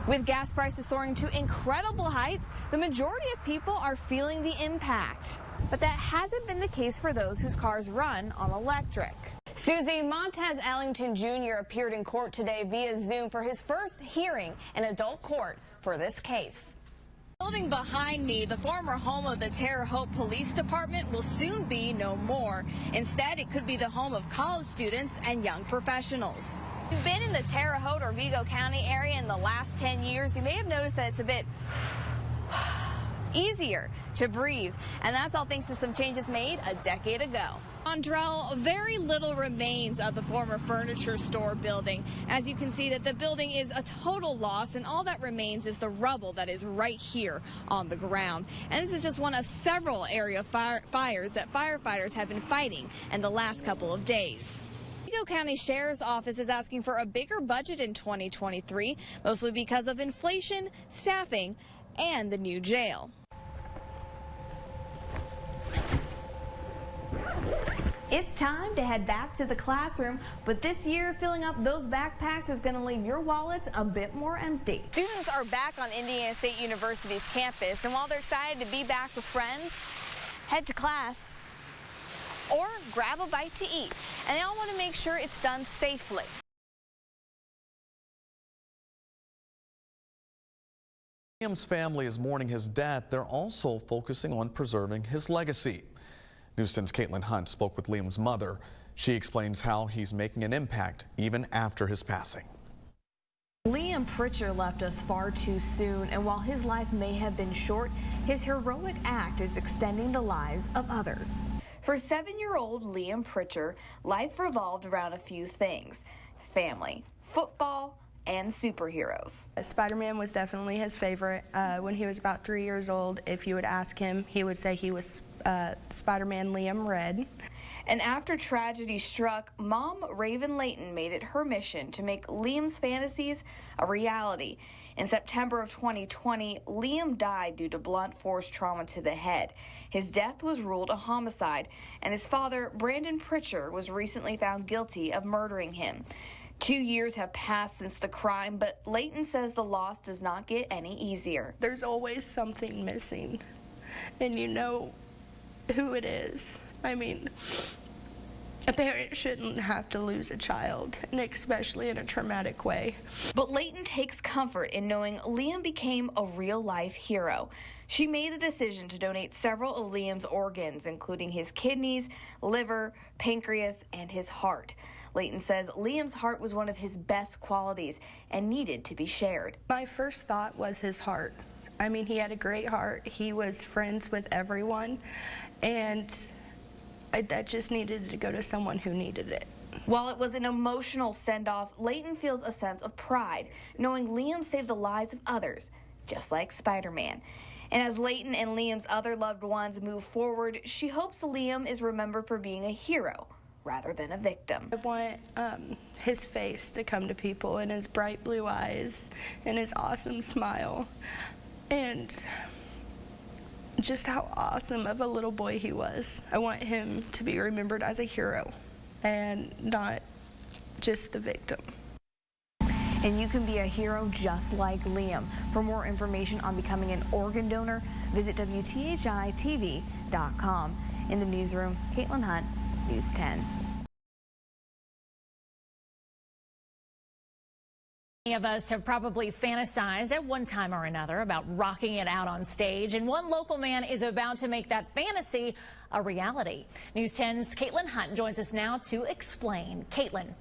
With gas prices soaring to incredible heights, the majority of people are feeling the impact. But that hasn't been the case for those whose cars run on electric. Susie, Montez Ellington Jr. appeared in court today via Zoom for his first hearing in adult court for this case. The building behind me, the former home of the Terre Haute Police Department, will soon be no more. Instead, it could be the home of college students and young professionals. If you've been in the Terre Haute or Vigo County area in the last 10 years, you may have noticed that it's a bit easier to breathe, and that's all thanks to some changes made a decade ago. Andrell, very little remains of the former furniture store building. As you can see, that the building is a total loss, and all that remains is the rubble that is right here on the ground. And this is just one of several area fires that firefighters have been fighting in the last couple of days. Vigo County Sheriff's Office is asking for a bigger budget in 2023, mostly because of inflation, staffing, and the new jail. It's time to head back to the classroom, but this year filling up those backpacks is going to leave your wallets a bit more empty. Students are back on Indiana State University's campus, and while they're excited to be back with friends, head to class or grab a bite to eat, and they all want to make sure it's done safely. Liam's family is mourning his death. They're also focusing on preserving his legacy. News 10's Caitlin Hunt spoke with Liam's mother. She explains how he's making an impact even after his passing. Liam Pritchard left us far too soon, and while his life may have been short, his heroic act is extending the lives of others. For 7-year-old Liam Pritchard, life revolved around a few things: family, football, and superheroes. Spider-Man was definitely his favorite. When he was about 3 years old, if you would ask him, he would say he was Spider-Man Liam Red. And after tragedy struck, Mom Raven Layton made it her mission to make Liam's fantasies a reality. In September of 2020, Liam died due to blunt force trauma to the head. His death was ruled a homicide, and his father, Brandon Pritchard, was recently found guilty of murdering him. 2 years have passed since the crime, but Layton says the loss does not get any easier. There's always something missing, and you know who it is. I mean, a parent shouldn't have to lose a child, and especially in a traumatic way. But Layton takes comfort in knowing Liam became a real-life hero. She made the decision to donate several of Liam's organs, including his kidneys, liver, pancreas, and his heart. Layton says Liam's heart was one of his best qualities and needed to be shared. My first thought was his heart. I mean, he had a great heart. He was friends with everyone, and that just needed to go to someone who needed it. While it was an emotional send-off, Layton feels a sense of pride, knowing Liam saved the lives of others, just like Spider-Man. And as Layton and Liam's other loved ones move forward, she hopes Liam is remembered for being a hero rather than a victim. I want his face to come to people, and his bright blue eyes, and his awesome smile, and just how awesome of a little boy he was. I want him to be remembered as a hero and not just the victim. And you can be a hero just like Liam. For more information on becoming an organ donor, visit WTHITV.com. In the newsroom, Caitlin Hunt, News 10. Many of us have probably fantasized at one time or another about rocking it out on stage, and one local man is about to make that fantasy a reality. News 10's Caitlin Hunt joins us now to explain. Caitlin.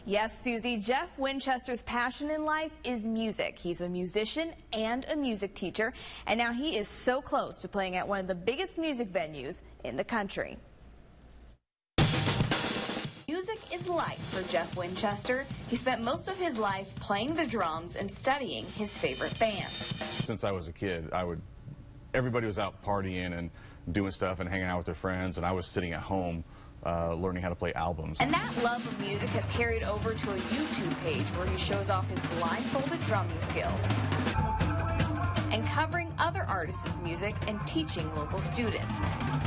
Yes, Susie, Jeff Winchester's passion in life is music. He's a musician and a music teacher, and now he is so close to playing at one of the biggest music venues in the country. Music is life for Jeff Winchester. He spent most of his life playing the drums and studying his favorite bands. Since I was a kid, everybody was out partying and doing stuff and hanging out with their friends, and I was sitting at home learning how to play albums. And that love of music has carried over to a YouTube page where he shows off his blindfolded drumming skills and covering other artists' music and teaching local students.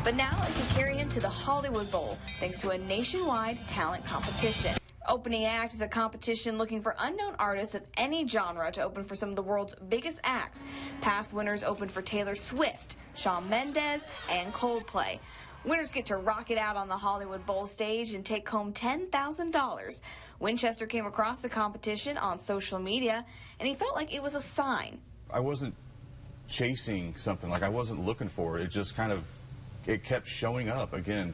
But now it can carry him to the Hollywood Bowl thanks to a nationwide talent competition. Opening act is a competition looking for unknown artists of any genre to open for some of the world's biggest acts. Past winners opened for Taylor Swift, Shawn Mendes, and Coldplay. Winners get to rock it out on the Hollywood Bowl stage and take home $10,000. Winchester came across the competition on social media, and he felt like it was a sign. I wasn't chasing something, like I wasn't looking for it. It just kind of, it kept showing up again.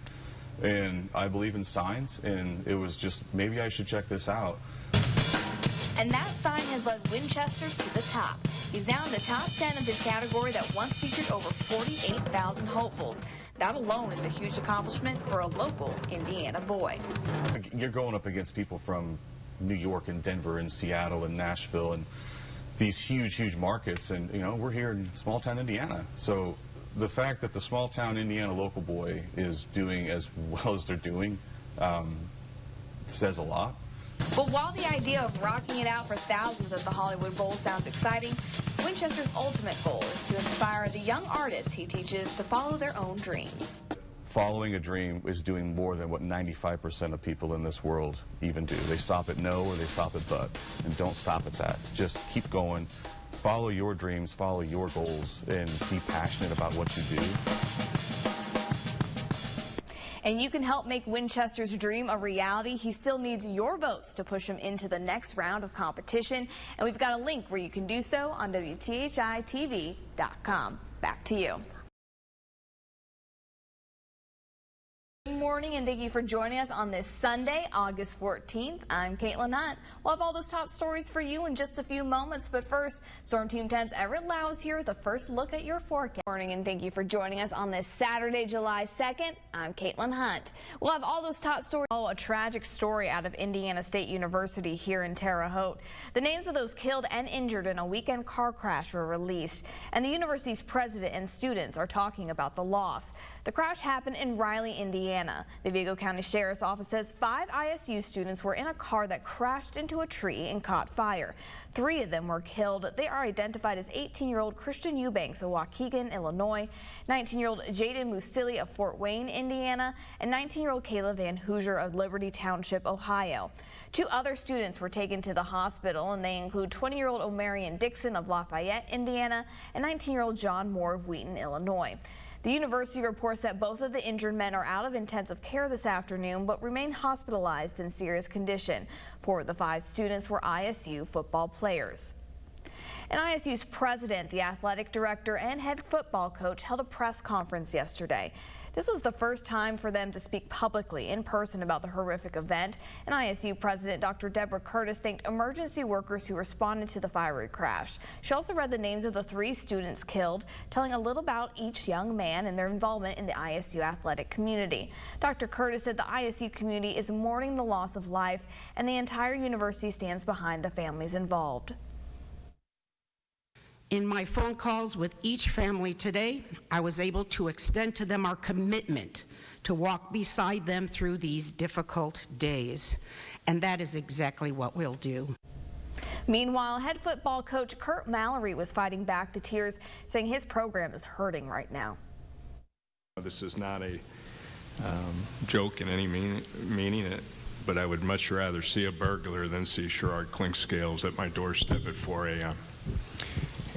And I believe in signs, and it was just, maybe I should check this out. And that sign has led Winchester to the top. He's now in the top 10 of his category that once featured over 48,000 hopefuls. That alone is a huge accomplishment for a local Indiana boy. You're going up against people from New York and Denver and Seattle and Nashville and these huge, huge markets, and you know, we're here in small town Indiana. So the fact that the small town Indiana local boy is doing as well as they're doing says a lot. But while the idea of rocking it out for thousands at the Hollywood Bowl sounds exciting, Winchester's ultimate goal is to inspire the young artists he teaches to follow their own dreams. Following a dream is doing more than what 95% of people in this world even do. They stop at no or they stop at but, and don't stop at that. Just keep going. Follow your dreams, follow your goals, and be passionate about what you do. And you can help make Winchester's dream a reality. He still needs your votes to push him into the next round of competition. And we've got a link where you can do so on WTHITV.com. Back to you. Good morning, and thank you for joining us on this Sunday, August 14th. I'm Caitlin Hunt. We'll have all those top stories for you in just a few moments, but first, Storm Team 10's Everett Lau is here with a first look at your forecast. Good morning, and thank you for joining us on this Saturday, July 2nd. I'm Caitlin Hunt. We'll have all those top stories. Oh, a tragic story out of Indiana State University here in Terre, Haute. The names of those killed and injured in a weekend car crash were released, and the university's president and students are talking about the loss. The crash happened in Riley, Indiana. The Vigo County Sheriff's Office says 5 ISU students were in a car that crashed into a tree and caught fire. 3 of them were killed. They are identified as 18-year-old Christian Eubanks of Waukegan, Illinois, 19-year-old Jaden Musili of Fort Wayne, Indiana, and 19-year-old Kayla Van Hoosier of Liberty Township, Ohio. 2 other students were taken to the hospital, and they include 20-year-old Omarion Dixon of Lafayette, Indiana, and 19-year-old John Moore of Wheaton, Illinois. The university reports that both of the injured men are out of intensive care this afternoon, but remain hospitalized in serious condition. 4 of the 5 students were ISU football players. And ISU's president, the athletic director, and head football coach held a press conference yesterday. This was the first time for them to speak publicly in person about the horrific event. And ISU President Dr. Deborah Curtis thanked emergency workers who responded to the fiery crash. She also read the names of the 3 students killed, telling a little about each young man and their involvement in the ISU athletic community. Dr. Curtis said the ISU community is mourning the loss of life, and the entire university stands behind the families involved. In my phone calls with each family today, I was able to extend to them our commitment to walk beside them through these difficult days. And that is exactly what we'll do. Meanwhile, head football coach Kurt Mallory was fighting back the tears, saying his program is hurting right now. This is not a joke in any meaning, but I would much rather see a burglar than see Sherrard Clinkscales at my doorstep at 4 a.m.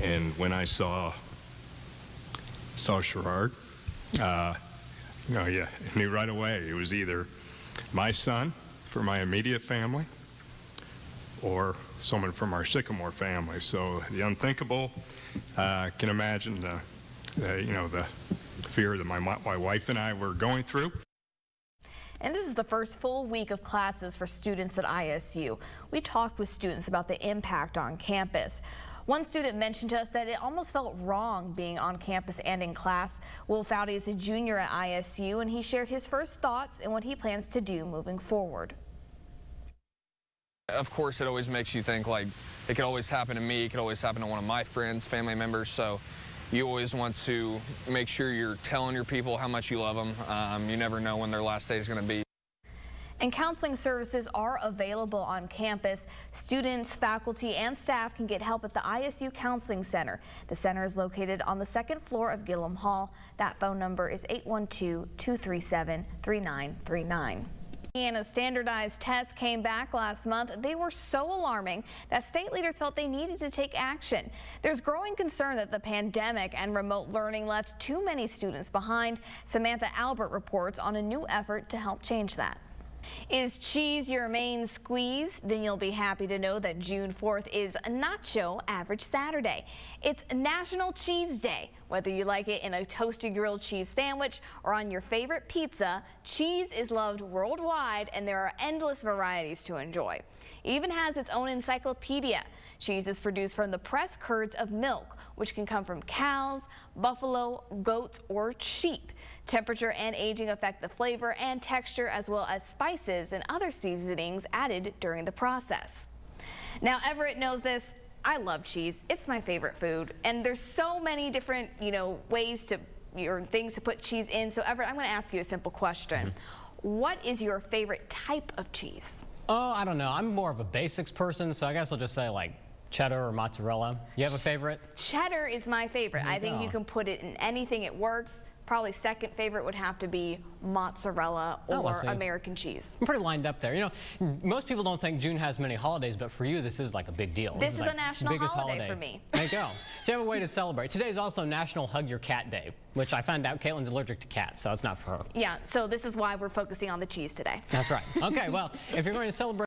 And when I saw Sherrard, I knew right away it was either my son for my immediate family or someone from our Sycamore family. So the unthinkable, can imagine the fear that my wife and I were going through. And this is the first full week of classes for students at ISU. We talked with students about the impact on campus. One student mentioned to us that it almost felt wrong being on campus and in class. Will Foudy is a junior at ISU, and he shared his first thoughts and what he plans to do moving forward. Of course, it always makes you think, like, it could always happen to me, it could always happen to one of my friends, family members, so you always want to make sure you're telling your people how much you love them. You never know when their last day is going to be. And counseling services are available on campus. Students, faculty, and staff can get help at the ISU Counseling Center. The center is located on the 2nd floor of Gillum Hall. That phone number is 812-237-3939. Indiana's standardized tests came back last month. They were so alarming that state leaders felt they needed to take action. There's growing concern that the pandemic and remote learning left too many students behind. Samantha Albert reports on a new effort to help change that. Is cheese your main squeeze? Then you'll be happy to know that June 4th is Nacho Average Saturday. It's National Cheese Day. Whether you like it in a toasted grilled cheese sandwich or on your favorite pizza, cheese is loved worldwide and there are endless varieties to enjoy. It even has its own encyclopedia. Cheese is produced from the pressed curds of milk, which can come from cows, buffalo, goats, or sheep. Temperature and aging affect the flavor and texture, as well as spices and other seasonings added during the process. Now, Everett knows this. I love cheese. It's my favorite food, and there's so many different, ways to or things to put cheese in. So, Everett, I'm going to ask you a simple question. What is your favorite type of cheese? Oh, I don't know. I'm more of a basics person, so I guess I'll just say like cheddar or mozzarella. You have a favorite? Cheddar is my favorite. I think you can put it in anything. It works. Probably second favorite would have to be mozzarella or American cheese. I'm pretty lined up there. Most people don't think June has many holidays, but for you, this is like a big deal. This is like a national holiday for me. There you go. So you have a way to celebrate. Today is also National Hug Your Cat Day, which I found out Caitlin's allergic to cats, so it's not for her. Yeah, so this is why we're focusing on the cheese today. That's right. Okay, well, if you're going to celebrate